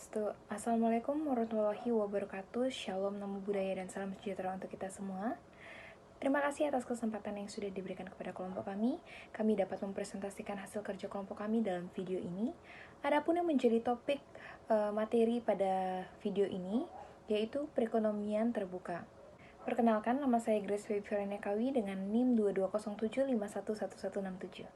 Swastiastu. Assalamualaikum warahmatullahi wabarakatuh. Shalom, namo buddhaya, dan salam sejahtera untuk kita semua. Terima kasih atas kesempatan yang sudah diberikan kepada kelompok kami. Kami dapat mempresentasikan hasil kerja kelompok kami dalam video ini. Adapun yang menjadi topik materi pada video ini yaitu perekonomian terbuka. Perkenalkan, nama saya Grace Febriana Kawi dengan NIM 2207511167.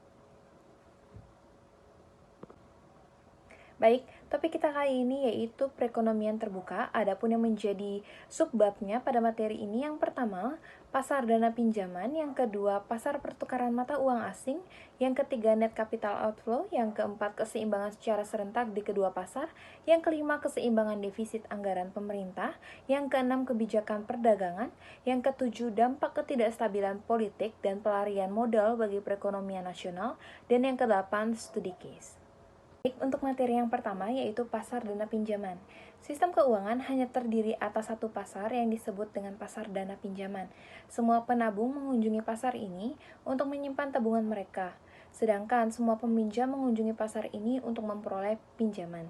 Baik, topik kita kali ini yaitu perekonomian terbuka. Adapun yang menjadi subbabnya pada materi ini, yang pertama, pasar dana pinjaman, yang kedua, pasar pertukaran mata uang asing, yang ketiga, net capital outflow, yang keempat, keseimbangan secara serentak di kedua pasar, yang kelima, keseimbangan defisit anggaran pemerintah, yang keenam, kebijakan perdagangan, yang ketujuh, dampak ketidakstabilan politik dan pelarian modal bagi perekonomian nasional, dan yang kedelapan, studi case. Baik, untuk materi yang pertama yaitu pasar dana pinjaman. Sistem keuangan hanya terdiri atas satu pasar yang disebut dengan pasar dana pinjaman. Semua penabung mengunjungi pasar ini untuk menyimpan tabungan mereka, sedangkan semua peminjam mengunjungi pasar ini untuk memperoleh pinjaman.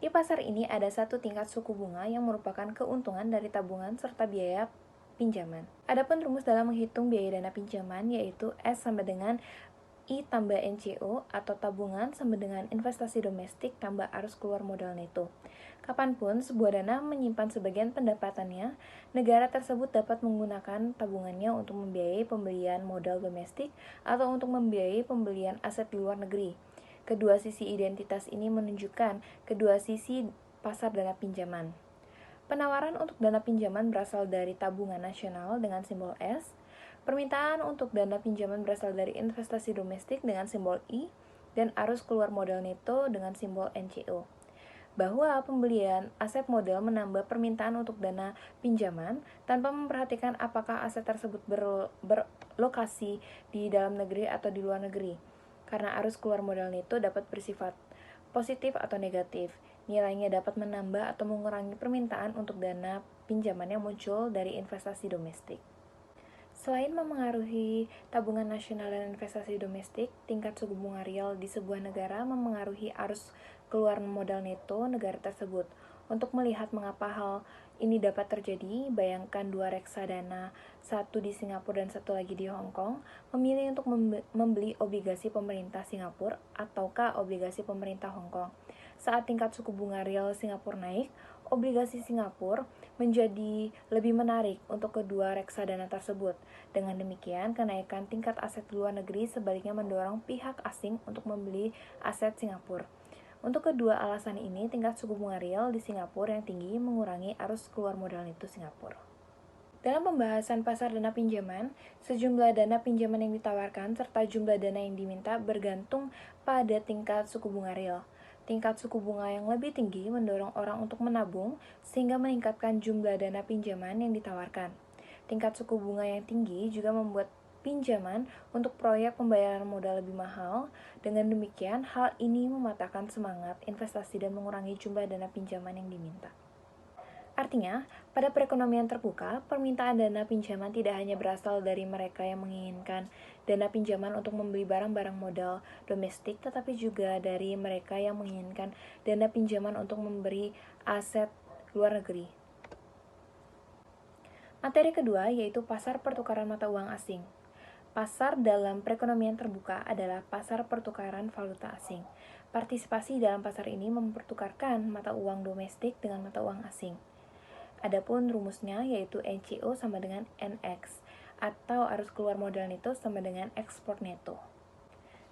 Di pasar ini ada satu tingkat suku bunga yang merupakan keuntungan dari tabungan serta biaya pinjaman. Adapun rumus dalam menghitung biaya dana pinjaman yaitu S sama dengan I tambah NCO atau tabungan sama dengan investasi domestik tambah arus keluar modal neto. Kapanpun sebuah dana menyimpan sebagian pendapatannya, negara tersebut dapat menggunakan tabungannya untuk membiayai pembelian modal domestik atau untuk membiayai pembelian aset di luar negeri. Kedua sisi identitas ini menunjukkan kedua sisi pasar dana pinjaman. Penawaran untuk dana pinjaman berasal dari tabungan nasional dengan simbol S. Permintaan untuk dana pinjaman berasal dari investasi domestik dengan simbol I, dan arus keluar modal neto dengan simbol NCO. Bahwa pembelian aset modal menambah permintaan untuk dana pinjaman tanpa memperhatikan apakah aset tersebut berlokasi di dalam negeri atau di luar negeri. Karena arus keluar modal neto dapat bersifat positif atau negatif. Nilainya dapat menambah atau mengurangi permintaan untuk dana pinjaman yang muncul dari investasi domestik. Selain memengaruhi tabungan nasional dan investasi domestik, tingkat suku bunga real di sebuah negara memengaruhi arus keluar modal neto negara tersebut. Untuk melihat mengapa hal ini dapat terjadi, bayangkan dua reksadana, satu di Singapura dan satu lagi di Hong Kong, memilih untuk membeli obligasi pemerintah Singapura ataukah obligasi pemerintah Hong Kong. Saat tingkat suku bunga real Singapura naik, obligasi Singapura menjadi lebih menarik untuk kedua reksadana tersebut. Dengan demikian, kenaikan tingkat aset luar negeri sebaliknya mendorong pihak asing untuk membeli aset Singapura. Untuk kedua alasan ini, tingkat suku bunga real di Singapura yang tinggi mengurangi arus keluar modal neto Singapura. Dalam pembahasan pasar dana pinjaman, sejumlah dana pinjaman yang ditawarkan serta jumlah dana yang diminta bergantung pada tingkat suku bunga real. Tingkat suku bunga yang lebih tinggi mendorong orang untuk menabung sehingga meningkatkan jumlah dana pinjaman yang ditawarkan. Tingkat suku bunga yang tinggi juga membuat pinjaman untuk proyek pembayaran modal lebih mahal. Dengan demikian, hal ini mematahkan semangat investasi dan mengurangi jumlah dana pinjaman yang diminta. Artinya, pada perekonomian terbuka, permintaan dana pinjaman tidak hanya berasal dari mereka yang menginginkan dana pinjaman untuk membeli barang-barang modal domestik, tetapi juga dari mereka yang menginginkan dana pinjaman untuk memberi aset luar negeri. Materi kedua yaitu pasar pertukaran mata uang asing. Pasar dalam perekonomian terbuka adalah pasar pertukaran valuta asing. Partisipasi dalam pasar ini mempertukarkan mata uang domestik dengan mata uang asing. Adapun rumusnya yaitu NCO sama dengan NX, atau arus keluar modal neto sama dengan ekspor neto.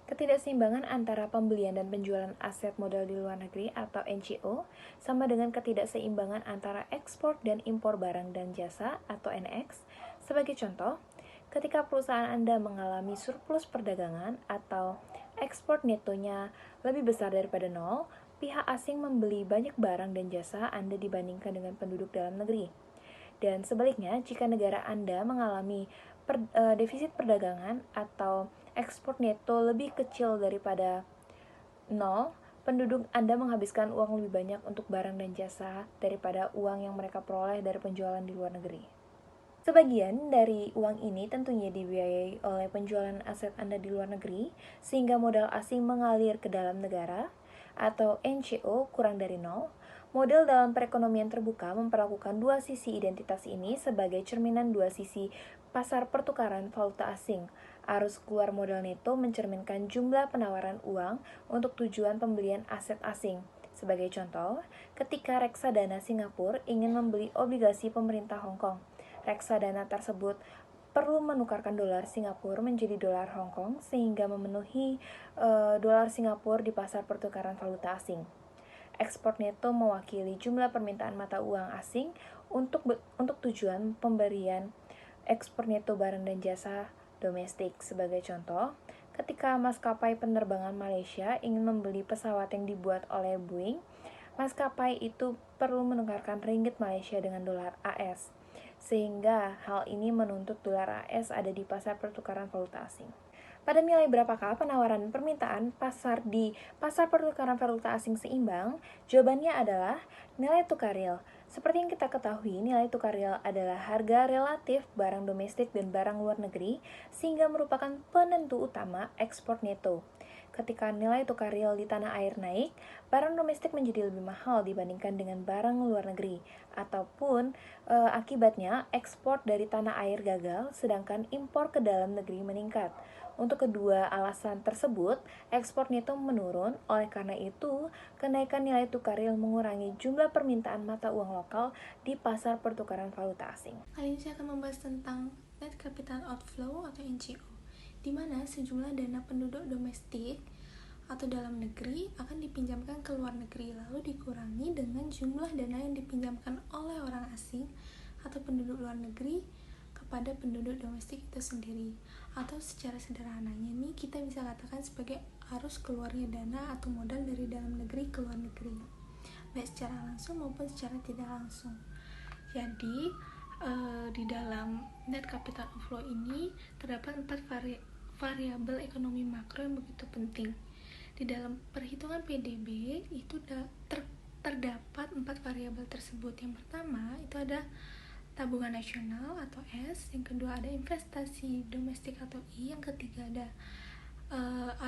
Ketidakseimbangan antara pembelian dan penjualan aset modal di luar negeri atau NCO sama dengan ketidakseimbangan antara ekspor dan impor barang dan jasa atau NX. Sebagai contoh, ketika perusahaan Anda mengalami surplus perdagangan atau ekspor netonya lebih besar daripada nol, pihak asing membeli banyak barang dan jasa Anda dibandingkan dengan penduduk dalam negeri. Dan sebaliknya, jika negara Anda mengalami defisit perdagangan atau ekspor neto lebih kecil daripada nol, penduduk Anda menghabiskan uang lebih banyak untuk barang dan jasa daripada uang yang mereka peroleh dari penjualan di luar negeri. Sebagian dari uang ini tentunya dibiayai oleh penjualan aset Anda di luar negeri, sehingga modal asing mengalir ke dalam negara, atau NCO kurang dari nol. Model dalam perekonomian terbuka memperlakukan dua sisi identitas ini sebagai cerminan dua sisi pasar pertukaran valuta asing. Arus keluar modal neto mencerminkan jumlah penawaran uang untuk tujuan pembelian aset asing. Sebagai contoh, ketika reksadana Singapura ingin membeli obligasi pemerintah Hong Kong, reksadana tersebut perlu menukarkan dolar Singapura menjadi dolar Hong Kong sehingga memenuhi dolar Singapura di pasar pertukaran valuta asing. Ekspor neto mewakili jumlah permintaan mata uang asing untuk tujuan pemberian ekspor neto barang dan jasa domestik. Sebagai contoh, ketika maskapai penerbangan Malaysia ingin membeli pesawat yang dibuat oleh Boeing, maskapai itu perlu menukarkan ringgit Malaysia dengan dolar AS, sehingga hal ini menuntut dolar AS ada di pasar pertukaran valuta asing. Pada nilai berapakah penawaran permintaan pasar di pasar pertukaran valuta asing seimbang? Jawabannya adalah nilai tukar real. Seperti yang kita ketahui, nilai tukar real adalah harga relatif barang domestik dan barang luar negeri, sehingga merupakan penentu utama ekspor neto. Ketika nilai tukar real di tanah air naik, barang domestik menjadi lebih mahal dibandingkan dengan barang luar negeri, ataupun akibatnya ekspor dari tanah air gagal, sedangkan impor ke dalam negeri meningkat. Untuk kedua alasan tersebut, ekspor neto menurun. Oleh karena itu, kenaikan nilai tukar real mengurangi jumlah permintaan mata uang lokal di pasar pertukaran valuta asing. Kali ini saya akan membahas tentang net capital outflow atau NCO, di mana sejumlah dana penduduk domestik atau dalam negeri akan dipinjamkan ke luar negeri, lalu dikurangi dengan jumlah dana yang dipinjamkan oleh orang asing atau penduduk luar negeri kepada penduduk domestik itu sendiri. Atau secara sederhananya nih, kita bisa katakan sebagai arus keluarnya dana atau modal dari dalam negeri ke luar negeri, baik secara langsung maupun secara tidak langsung. Jadi di dalam net capital outflow ini terdapat 4 variabel ekonomi makro yang begitu penting. Di dalam perhitungan PDB itu terdapat 4 variabel tersebut. Yang pertama itu ada tabungan nasional atau S, yang kedua ada investasi domestik atau I, yang ketiga ada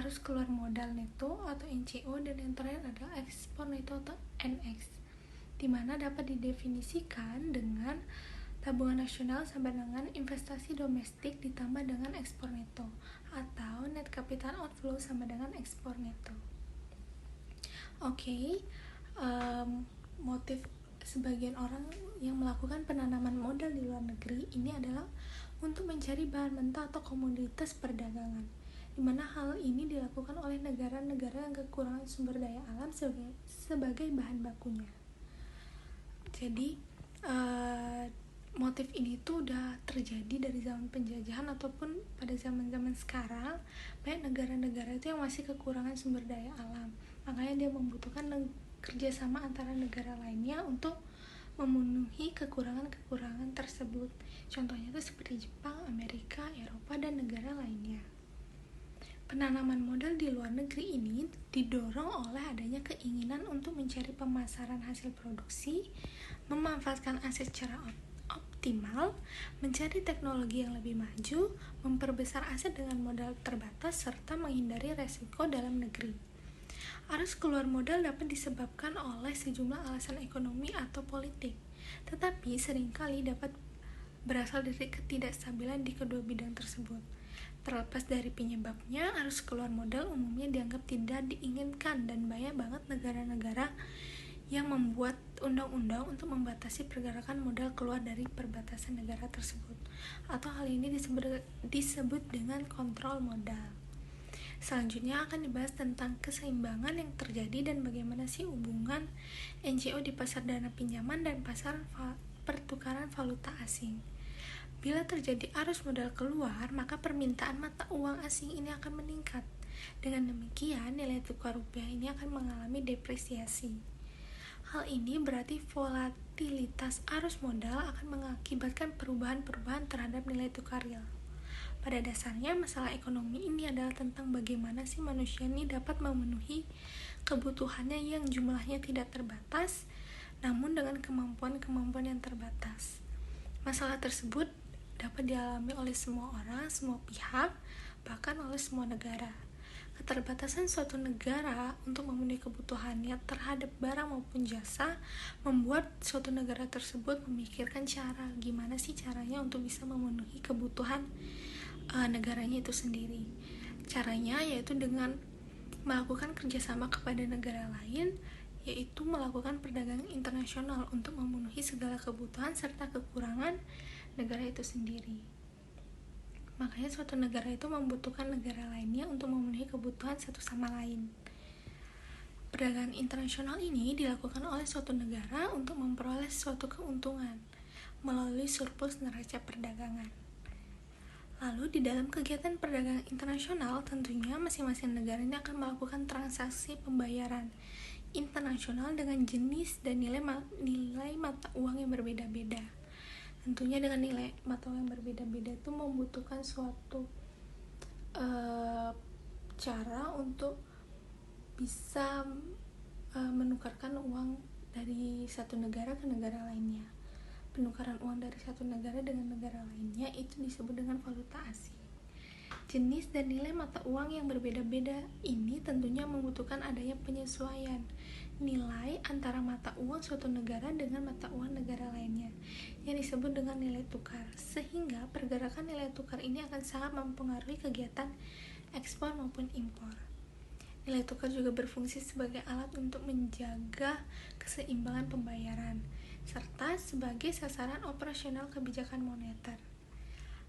arus keluar modal neto atau NCO, dan yang terakhir adalah ekspor neto atau NX, di mana dapat didefinisikan dengan tabungan nasional sama dengan investasi domestik ditambah dengan ekspor neto, atau net capital outflow sama dengan ekspor neto. Motif sebagian orang yang melakukan penanaman modal di luar negeri ini adalah untuk mencari bahan mentah atau komoditas perdagangan, di mana hal ini dilakukan oleh negara-negara yang kekurangan sumber daya alam sebagai bahan bakunya. Jadi motif ini tuh udah terjadi dari zaman penjajahan ataupun pada zaman-zaman sekarang. Banyak negara-negara itu yang masih kekurangan sumber daya alam, makanya dia membutuhkan kerjasama antara negara lainnya untuk memenuhi kekurangan-kekurangan tersebut. Contohnya itu seperti Jepang, Amerika, Eropa, dan negara lainnya. Penanaman modal di luar negeri ini didorong oleh adanya keinginan untuk mencari pemasaran hasil produksi, memanfaatkan aset secara optimal, mencari teknologi yang lebih maju, memperbesar aset dengan modal terbatas, serta menghindari resiko dalam negeri. Arus keluar modal dapat disebabkan oleh sejumlah alasan ekonomi atau politik, tetapi seringkali dapat berasal dari ketidakstabilan di kedua bidang tersebut. Terlepas dari penyebabnya, arus keluar modal umumnya dianggap tidak diinginkan, dan banyak banget negara-negara yang membuat undang-undang untuk membatasi pergerakan modal keluar dari perbatasan negara tersebut, atau hal ini disebut dengan kontrol modal. Selanjutnya akan dibahas tentang keseimbangan yang terjadi dan bagaimana sih hubungan NCO di pasar dana pinjaman dan pasar pertukaran valuta asing. Bila terjadi arus modal keluar, maka permintaan mata uang asing ini akan meningkat. Dengan demikian, nilai tukar rupiah ini akan mengalami depresiasi. Hal ini berarti volatilitas arus modal akan mengakibatkan perubahan-perubahan terhadap nilai tukar real. Pada dasarnya, masalah ekonomi ini adalah tentang bagaimana sih manusia ini dapat memenuhi kebutuhannya yang jumlahnya tidak terbatas, namun dengan kemampuan-kemampuan yang terbatas. Masalah tersebut dapat dialami oleh semua orang, semua pihak, bahkan oleh semua negara. Keterbatasan suatu negara untuk memenuhi kebutuhannya terhadap barang maupun jasa membuat suatu negara tersebut memikirkan cara gimana sih caranya untuk bisa memenuhi kebutuhan negaranya itu sendiri. Caranya yaitu dengan melakukan kerjasama kepada negara lain, yaitu melakukan perdagangan internasional untuk memenuhi segala kebutuhan serta kekurangan negara itu sendiri. Makanya suatu negara itu membutuhkan negara lainnya untuk memenuhi kebutuhan satu sama lain. Perdagangan internasional ini dilakukan oleh suatu negara untuk memperoleh suatu keuntungan melalui surplus neraca perdagangan. Lalu di dalam kegiatan perdagangan internasional tentunya masing-masing negara ini akan melakukan transaksi pembayaran internasional dengan jenis dan nilai mata uang yang berbeda-beda. Tentunya dengan nilai mata uang yang berbeda-beda itu membutuhkan suatu cara untuk bisa menukarkan uang dari satu negara ke negara lainnya. Penukaran uang dari satu negara dengan negara lainnya itu disebut dengan valuta asing. Jenis dan nilai mata uang yang berbeda-beda ini tentunya membutuhkan adanya penyesuaian nilai antara mata uang suatu negara dengan mata uang negara lainnya yang disebut dengan nilai tukar, sehingga pergerakan nilai tukar ini akan sangat mempengaruhi kegiatan ekspor maupun impor. Nilai tukar juga berfungsi sebagai alat untuk menjaga keseimbangan pembayaran serta sebagai sasaran operasional kebijakan moneter.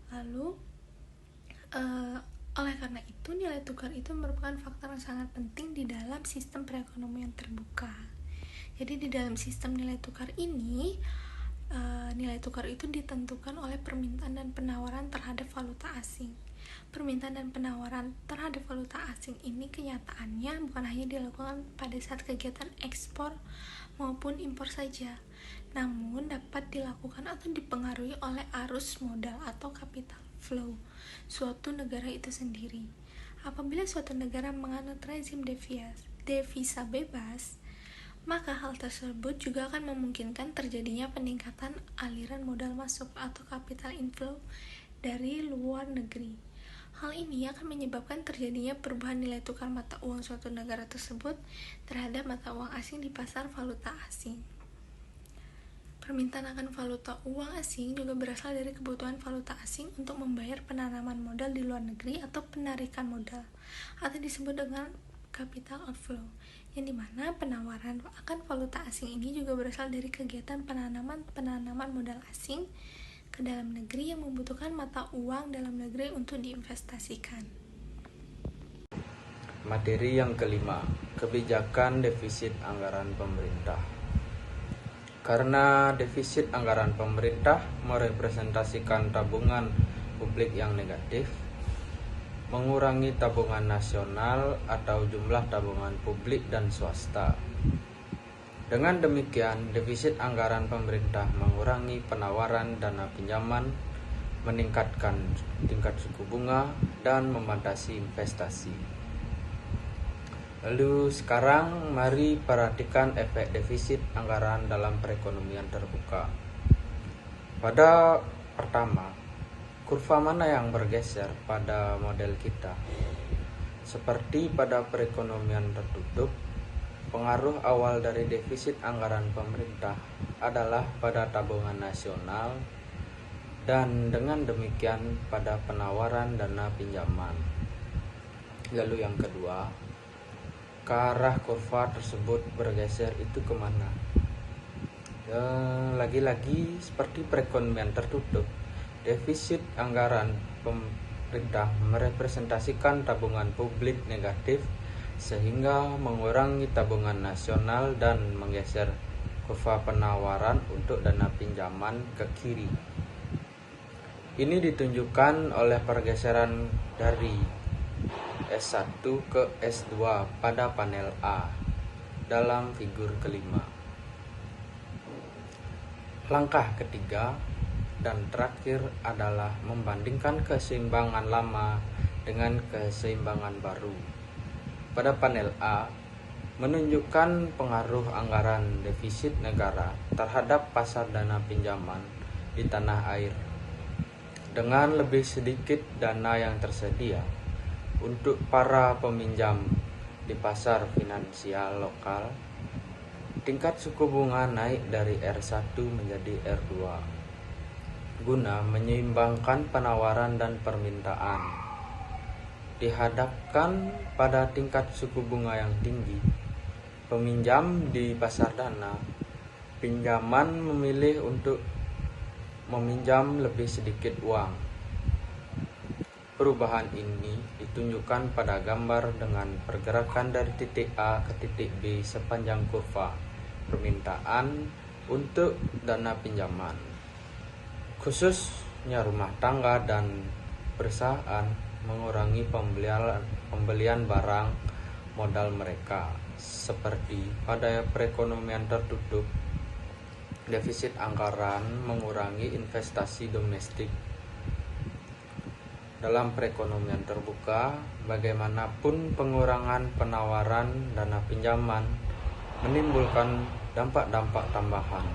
Lalu oleh karena itu, nilai tukar itu merupakan faktor yang sangat penting di dalam sistem perekonomian terbuka. Jadi di dalam sistem nilai tukar ini, nilai tukar itu ditentukan oleh permintaan dan penawaran terhadap valuta asing. Permintaan dan penawaran terhadap valuta asing ini kenyataannya bukan hanya dilakukan pada saat kegiatan ekspor maupun impor saja, namun dapat dilakukan atau dipengaruhi oleh arus modal atau capital flow suatu negara itu sendiri. Apabila suatu negara menganut rezim devisa bebas, maka hal tersebut juga akan memungkinkan terjadinya peningkatan aliran modal masuk atau capital inflow dari luar negeri. Hal ini akan menyebabkan terjadinya perubahan nilai tukar mata uang suatu negara tersebut terhadap mata uang asing di pasar valuta asing. Permintaan akan valuta uang asing juga berasal dari kebutuhan valuta asing untuk membayar penanaman modal di luar negeri atau penarikan modal, atau disebut dengan capital outflow, yang dimana penawaran akan valuta asing ini juga berasal dari kegiatan penanaman modal asing ke dalam negeri yang membutuhkan mata uang dalam negeri untuk diinvestasikan. Materi yang kelima, kebijakan defisit anggaran pemerintah. Karena defisit anggaran pemerintah merepresentasikan tabungan publik yang negatif, mengurangi tabungan nasional atau jumlah tabungan publik dan swasta. Dengan demikian, defisit anggaran pemerintah mengurangi penawaran dana pinjaman, meningkatkan tingkat suku bunga, dan membatasi investasi. Lalu sekarang mari perhatikan efek defisit anggaran dalam perekonomian terbuka. Pada pertama, kurva mana yang bergeser pada model kita? Seperti pada perekonomian tertutup, pengaruh awal dari defisit anggaran pemerintah adalah pada tabungan nasional dan dengan demikian pada penawaran dana pinjaman. Lalu yang kedua, ke arah kurva tersebut bergeser itu kemana? Lagi-lagi seperti perekonomian tertutup, defisit anggaran pemerintah merepresentasikan tabungan publik negatif sehingga mengurangi tabungan nasional dan menggeser kurva penawaran untuk dana pinjaman ke kiri. Ini ditunjukkan oleh pergeseran dari S1 ke S2 pada panel A dalam figur kelima. Langkah ketiga dan terakhir adalah membandingkan keseimbangan lama dengan keseimbangan baru. Pada panel A menunjukkan pengaruh anggaran defisit negara terhadap pasar dana pinjaman di tanah air. Dengan lebih sedikit dana yang tersedia untuk para peminjam di pasar finansial lokal, tingkat suku bunga naik dari R1 menjadi R2 guna menyeimbangkan penawaran dan permintaan. Dihadapkan pada tingkat suku bunga yang tinggi, peminjam di pasar dana pinjaman memilih untuk meminjam lebih sedikit uang. Perubahan ini ditunjukkan pada gambar dengan pergerakan dari titik A ke titik B sepanjang kurva permintaan untuk dana pinjaman. Khususnya rumah tangga dan perusahaan mengurangi pembelian barang modal mereka. Seperti pada perekonomian tertutup, defisit anggaran mengurangi investasi domestik. Dalam perekonomian terbuka, bagaimanapun pengurangan penawaran dana pinjaman menimbulkan dampak-dampak tambahan.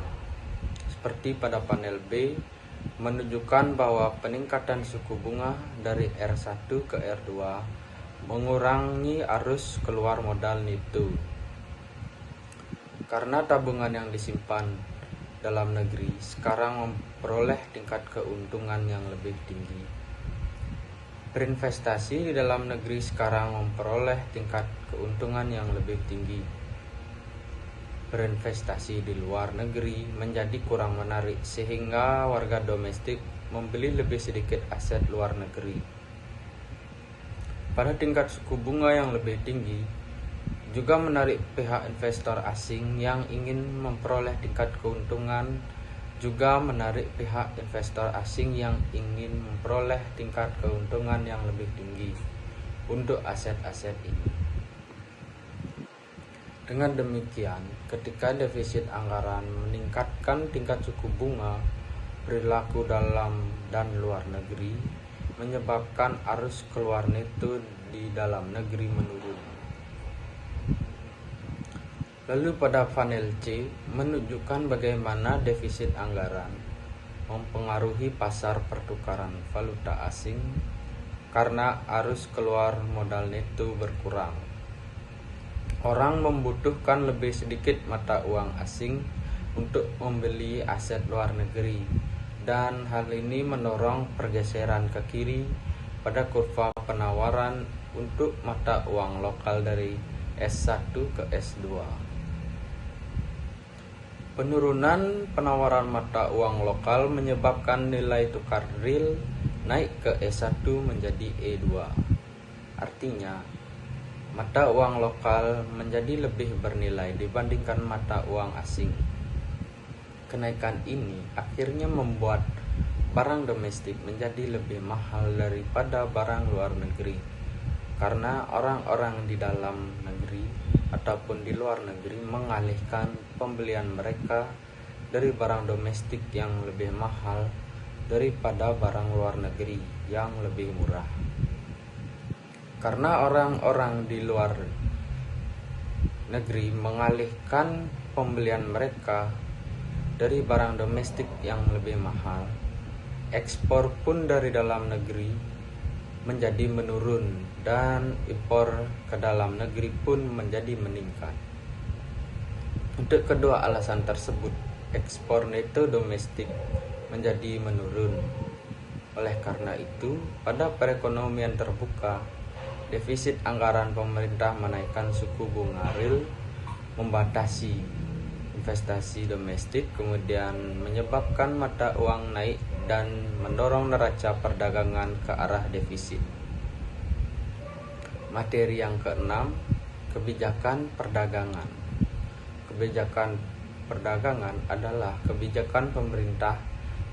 Seperti pada panel B, menunjukkan bahwa peningkatan suku bunga dari R1 ke R2 mengurangi arus keluar modal NITU. Karena tabungan yang disimpan dalam negeri sekarang memperoleh tingkat keuntungan yang lebih tinggi. Berinvestasi di dalam negeri sekarang memperoleh tingkat keuntungan yang lebih tinggi. Berinvestasi di luar negeri menjadi kurang menarik sehingga warga domestik membeli lebih sedikit aset luar negeri. Pada tingkat suku bunga yang lebih tinggi, juga menarik pihak investor asing yang ingin memperoleh tingkat keuntungan, juga menarik pihak investor asing yang ingin memperoleh tingkat keuntungan yang lebih tinggi untuk aset-aset ini. Dengan demikian, ketika defisit anggaran meningkatkan tingkat suku bunga, perilaku dalam dan luar negeri menyebabkan arus keluar NITU di dalam negeri menurun. Lalu pada panel C menunjukkan bagaimana defisit anggaran mempengaruhi pasar pertukaran valuta asing karena arus keluar modal NITU berkurang. Orang membutuhkan lebih sedikit mata uang asing untuk membeli aset luar negeri, dan hal ini mendorong pergeseran ke kiri pada kurva penawaran untuk mata uang lokal dari S1 ke S2. Penurunan penawaran mata uang lokal menyebabkan nilai tukar real naik ke E1 menjadi E2. Artinya, mata uang lokal menjadi lebih bernilai dibandingkan mata uang asing. Kenaikan ini akhirnya membuat barang domestik menjadi lebih mahal daripada barang luar negeri, karena orang-orang di dalam negeri ataupun di luar negeri mengalihkan pembelian mereka dari barang domestik yang lebih mahal daripada barang luar negeri yang lebih murah. Karena orang-orang di luar negeri mengalihkan pembelian mereka dari barang domestik yang lebih mahal, ekspor pun dari dalam negeri menjadi menurun dan impor ke dalam negeri pun menjadi meningkat. Untuk kedua alasan tersebut, ekspor neto domestik menjadi menurun. Oleh karena itu, pada perekonomian terbuka, defisit anggaran pemerintah menaikkan suku bunga real, membatasi investasi domestik, kemudian menyebabkan mata uang naik dan mendorong neraca perdagangan ke arah defisit. Materi yang keenam, kebijakan perdagangan. Kebijakan perdagangan adalah kebijakan pemerintah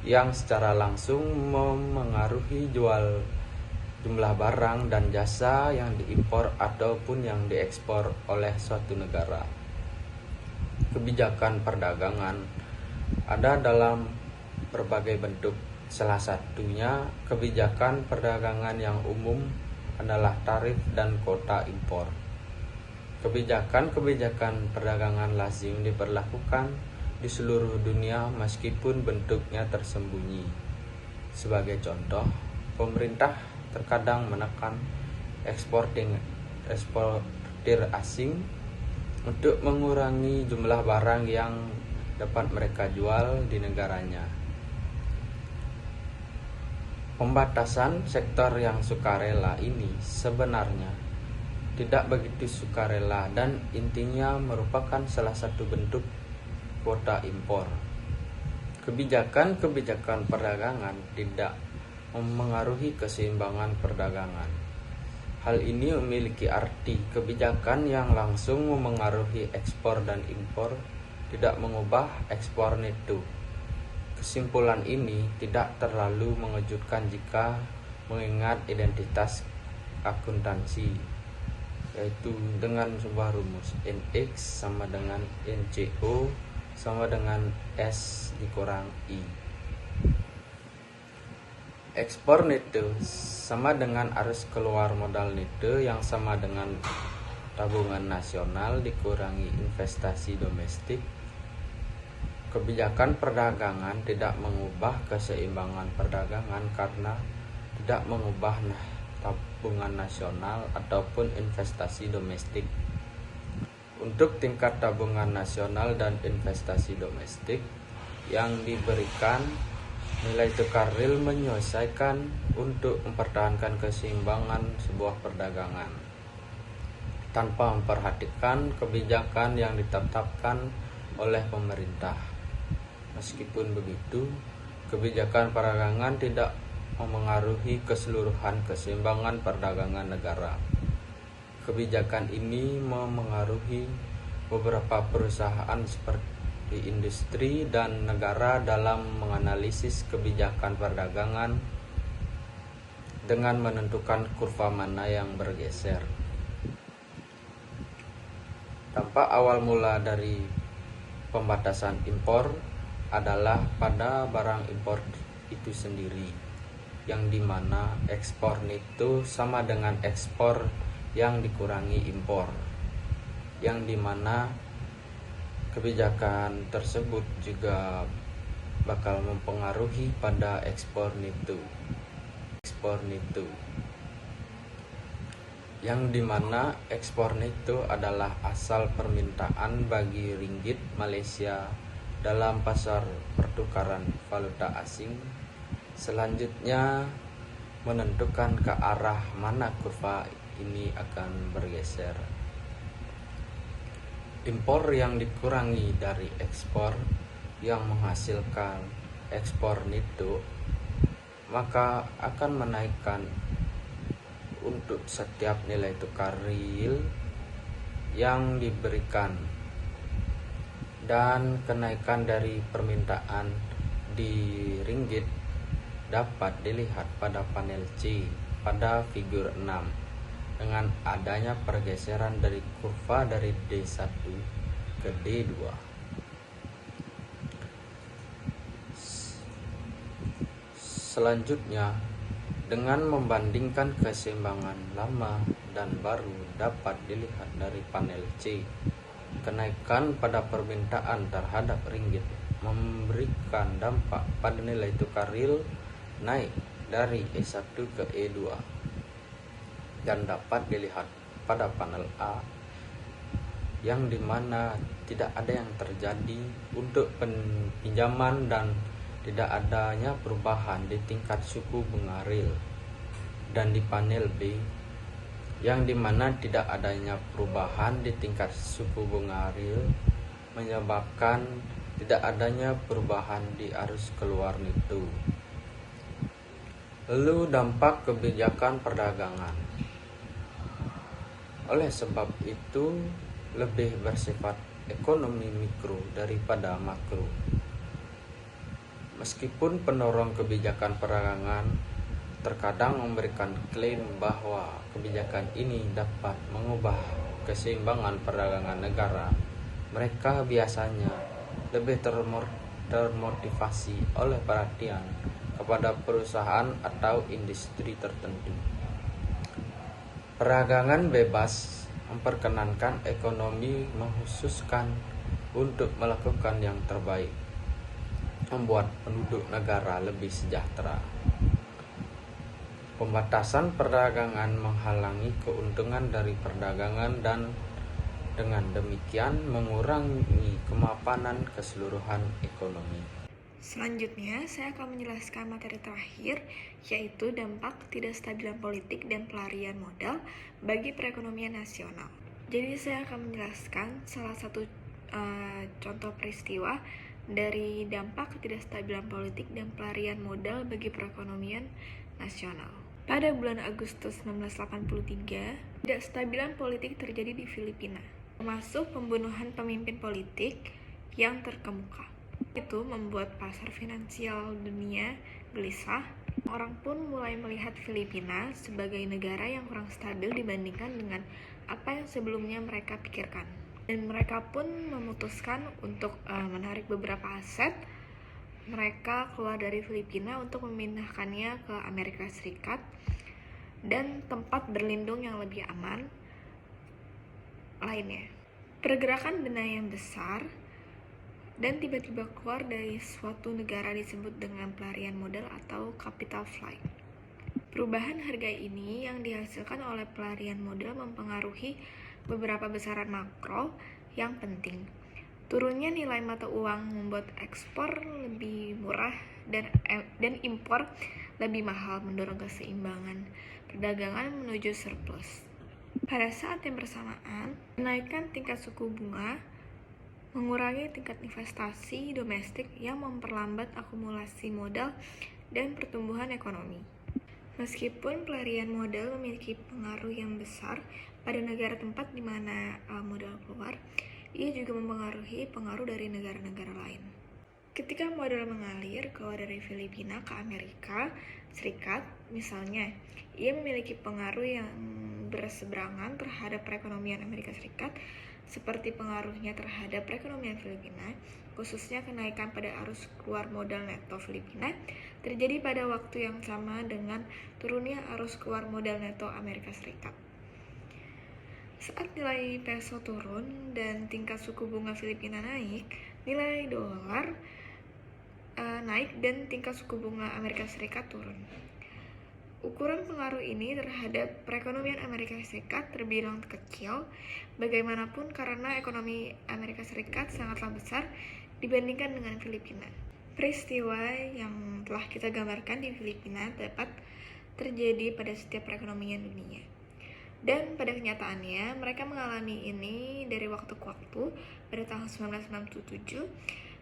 yang secara langsung memengaruhi jumlah barang dan jasa yang diimpor ataupun yang diekspor oleh suatu negara. Kebijakan perdagangan ada dalam berbagai bentuk. Salah satunya kebijakan perdagangan yang umum adalah tarif dan kuota impor. Kebijakan perdagangan lazim diberlakukan di seluruh dunia meskipun bentuknya tersembunyi. Sebagai contoh, pemerintah terkadang menekan eksportir asing untuk mengurangi jumlah barang yang dapat mereka jual di negaranya. Pembatasan sektor yang sukarela ini sebenarnya tidak begitu sukarela dan intinya merupakan salah satu bentuk kuota impor. Kebijakan perdagangan tidak memengaruhi keseimbangan perdagangan. Hal ini memiliki arti kebijakan yang langsung memengaruhi ekspor dan impor tidak mengubah ekspor neto. Kesimpulan ini tidak terlalu mengejutkan jika mengingat identitas akuntansi, yaitu dengan sebuah rumus NX sama dengan NCO sama dengan S dikurang I. Ekspor neto sama dengan arus keluar modal neto yang sama dengan tabungan nasional dikurangi investasi domestik. Kebijakan perdagangan tidak mengubah keseimbangan perdagangan karena tidak mengubah tabungan nasional ataupun investasi domestik. Untuk tingkat tabungan nasional dan investasi domestik yang diberikan, nilai tukar real menyelesaikan untuk mempertahankan keseimbangan sebuah perdagangan tanpa memperhatikan kebijakan yang ditetapkan oleh pemerintah. Meskipun begitu, kebijakan perdagangan tidak memengaruhi keseluruhan keseimbangan perdagangan negara. Kebijakan ini memengaruhi beberapa perusahaan seperti industri dan negara dalam menganalisis kebijakan perdagangan dengan menentukan kurva mana yang bergeser. Dampak awal mula dari pembatasan impor adalah pada barang impor itu sendiri, yang dimana ekspor neto sama dengan ekspor yang dikurangi impor, yang dimana kebijakan tersebut juga bakal mempengaruhi pada ekspor neto, yang dimana ekspor neto adalah asal permintaan bagi ringgit Malaysia dalam pasar pertukaran valuta asing. Selanjutnya menentukan ke arah mana kurva ini akan bergeser. Impor yang dikurangi dari ekspor yang menghasilkan ekspor neto maka akan menaikkan untuk setiap nilai tukar real yang diberikan, dan kenaikan dari permintaan di ringgit dapat dilihat pada panel C pada figur 6 dengan adanya pergeseran dari kurva dari D1 ke D2. Selanjutnya, dengan membandingkan keseimbangan lama dan baru dapat dilihat dari panel C. Kenaikan pada permintaan terhadap ringgit memberikan dampak pada nilai tukar real naik dari E1 ke E2 dan dapat dilihat pada panel A, yang dimana tidak ada yang terjadi untuk pinjaman dan tidak adanya perubahan di tingkat suku bunga real, dan di panel B yang dimana tidak adanya perubahan di tingkat suku bunga real menyebabkan tidak adanya perubahan di arus keluar neto. Lalu dampak kebijakan perdagangan oleh sebab itu lebih bersifat ekonomi mikro daripada makro. Meskipun pendorong kebijakan perdagangan terkadang memberikan klaim bahwa kebijakan ini dapat mengubah keseimbangan perdagangan negara, mereka biasanya lebih termotivasi oleh perhatian kepada perusahaan atau industri tertentu. Perdagangan bebas memperkenankan ekonomi menghususkan untuk melakukan yang terbaik, membuat penduduk negara lebih sejahtera. Pembatasan perdagangan menghalangi keuntungan dari perdagangan dan dengan demikian mengurangi kemapanan keseluruhan ekonomi. Selanjutnya, saya akan menjelaskan materi terakhir, yaitu dampak tidak stabilan politik dan pelarian modal bagi perekonomian nasional. Jadi saya akan menjelaskan salah satu contoh peristiwa dari dampak ketidakstabilan politik dan pelarian modal bagi perekonomian nasional. Pada bulan Agustus 1983, ketidakstabilan politik terjadi di Filipina, termasuk pembunuhan pemimpin politik yang terkemuka. Itu membuat pasar finansial dunia gelisah. Orang pun mulai melihat Filipina sebagai negara yang kurang stabil dibandingkan dengan apa yang sebelumnya mereka pikirkan. Dan mereka pun memutuskan untuk menarik beberapa aset mereka keluar dari Filipina untuk memindahkannya ke Amerika Serikat dan tempat berlindung yang lebih aman lainnya. Pergerakan dana yang besar dan tiba-tiba keluar dari suatu negara disebut dengan pelarian modal atau capital flight. Perubahan harga ini yang dihasilkan oleh pelarian modal mempengaruhi beberapa besaran makro yang penting. Turunnya nilai mata uang membuat ekspor lebih murah dan impor lebih mahal, mendorong keseimbangan perdagangan menuju surplus. Pada saat yang bersamaan, menaikkan tingkat suku bunga mengurangi tingkat investasi domestik yang memperlambat akumulasi modal dan pertumbuhan ekonomi. Meskipun pelarian modal memiliki pengaruh yang besar pada negara tempat di mana modal keluar, ia juga mempengaruhi pengaruh dari negara-negara lain. Ketika modal mengalir keluar dari Filipina ke Amerika Serikat, misalnya, ia memiliki pengaruh yang berseberangan terhadap perekonomian Amerika Serikat, seperti pengaruhnya terhadap perekonomian Filipina, khususnya kenaikan pada arus keluar modal neto Filipina, terjadi pada waktu yang sama dengan turunnya arus keluar modal neto Amerika Serikat. Saat nilai peso turun dan tingkat suku bunga Filipina naik, nilai dolar naik dan tingkat suku bunga Amerika Serikat turun. Ukuran pengaruh ini terhadap perekonomian Amerika Serikat terbilang kecil, bagaimanapun karena ekonomi Amerika Serikat sangatlah besar dibandingkan dengan Filipina. Peristiwa yang telah kita gambarkan di Filipina dapat terjadi pada setiap perekonomian dunia. Dan pada kenyataannya, mereka mengalami ini dari waktu ke waktu. Pada tahun 1997,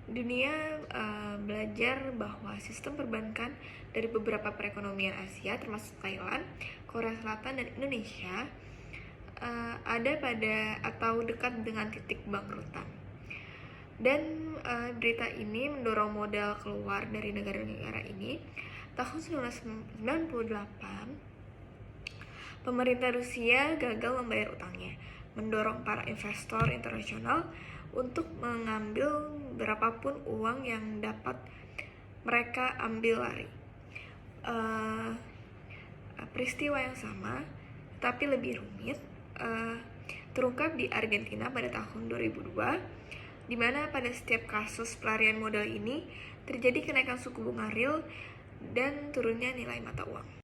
dunia belajar bahwa sistem perbankan dari beberapa perekonomian Asia, termasuk Thailand, Korea Selatan, dan Indonesia, ada pada atau dekat dengan titik bangkrutan. Dan berita ini mendorong modal keluar dari negara-negara ini. Tahun 1998, pemerintah Rusia gagal membayar utangnya, mendorong para investor internasional untuk mengambil berapapun uang yang dapat mereka ambil lari. Peristiwa yang sama, tapi lebih rumit, terungkap di Argentina pada tahun 2002, di mana pada setiap kasus pelarian modal ini terjadi kenaikan suku bunga real dan turunnya nilai mata uang.